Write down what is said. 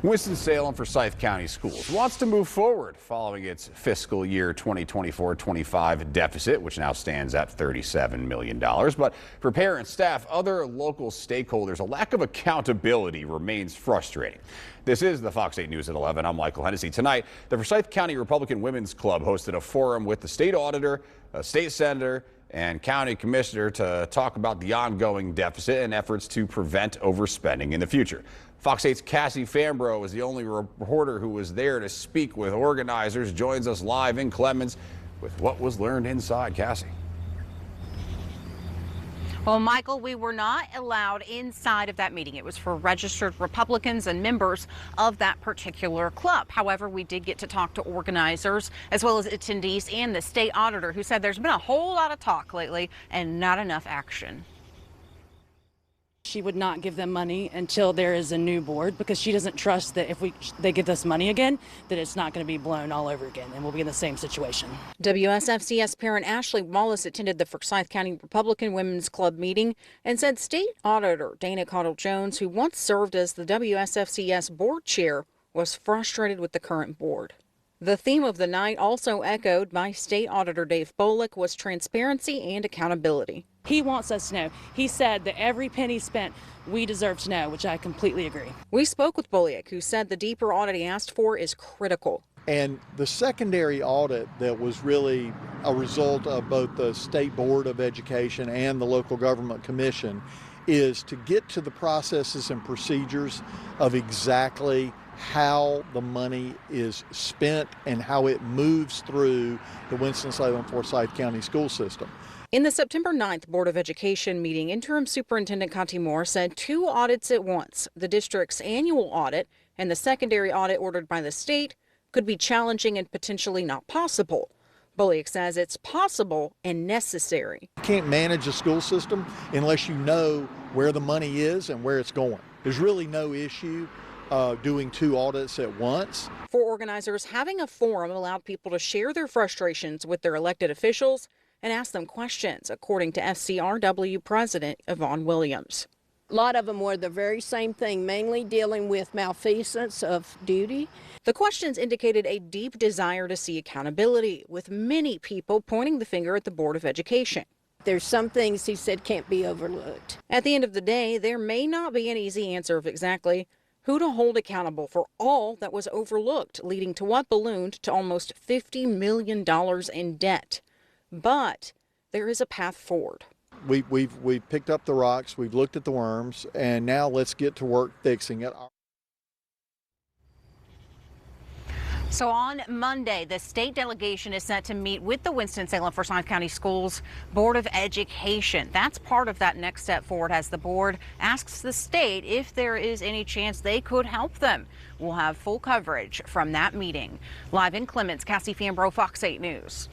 Winston-Salem Forsyth County Schools wants to move forward following its fiscal year 2024-25 deficit, which now stands at $37 million. But for parents, staff, other local stakeholders, a lack of accountability remains frustrating. This is the Fox 8 News at 11. I'm Michael Hennessy. Tonight, the Forsyth County Republican Women's Club hosted a forum with the state auditor, a state senator, and county commissioner to talk about the ongoing deficit and efforts to prevent overspending in the future. Fox 8's Cassie Fambro is the only reporter who was there to speak with organizers. Joins us live in Clemens with what was learned inside. Cassie. Well, Michael, we were not allowed inside of that meeting. It was for registered Republicans and members of that particular club. However, we did get to talk to organizers as well as attendees and the state auditor, who said there's been a whole lot of talk lately and not enough action. She would not give them money until there is a new board, because she doesn't trust that if they give us money again, that it's not going to be blown all over again and we'll be in the same situation. WSFCS parent Ashley Wallace attended the Forsyth County Republican Women's Club meeting and said state auditor Dana Cottle Jones, who once served as the WSFCS board chair, was frustrated with the current board. The theme of the night, also echoed by State Auditor Dave Bolick, was transparency and accountability. He wants us to know. He said that every penny spent, we deserve to know, which I completely agree. We spoke with Bolick, who said the deeper audit he asked for is critical. And the secondary audit that was really a result of both the State Board of Education and the Local Government Commission is to get to the processes and procedures of exactly how the money is spent and how it moves through the Winston-Salem Forsyth County school system. In the September 9th Board of Education meeting, Interim Superintendent Conti Moore said 2 audits at once, the district's annual audit and the secondary audit ordered by the state, could be challenging and potentially not possible. Bolick says it's possible and necessary. You can't manage a school system unless you know where the money is and where it's going. There's really no issue doing 2 audits at once. For organizers, having a forum allowed people to share their frustrations with their elected officials and ask them questions, according to FCRW President Yvonne Williams. A lot of them were the very same thing, mainly dealing with malfeasance of duty. The questions indicated a deep desire to see accountability, with many people pointing the finger at the Board of Education. There's some things he said can't be overlooked. At the end of the day, there may not be an easy answer of exactly who to hold accountable for all that was overlooked, leading to what ballooned to almost $50 million in debt. But there is a path forward. We've picked up the rocks, we've looked at the worms, and now let's get to work fixing it. So on Monday, the state delegation is set to meet with the Winston-Salem Forsyth County Schools Board of Education. That's part of that next step forward as the board asks the state if there is any chance they could help them. We'll have full coverage from that meeting. Live in Clemens, Cassie Fambro, Fox 8 News.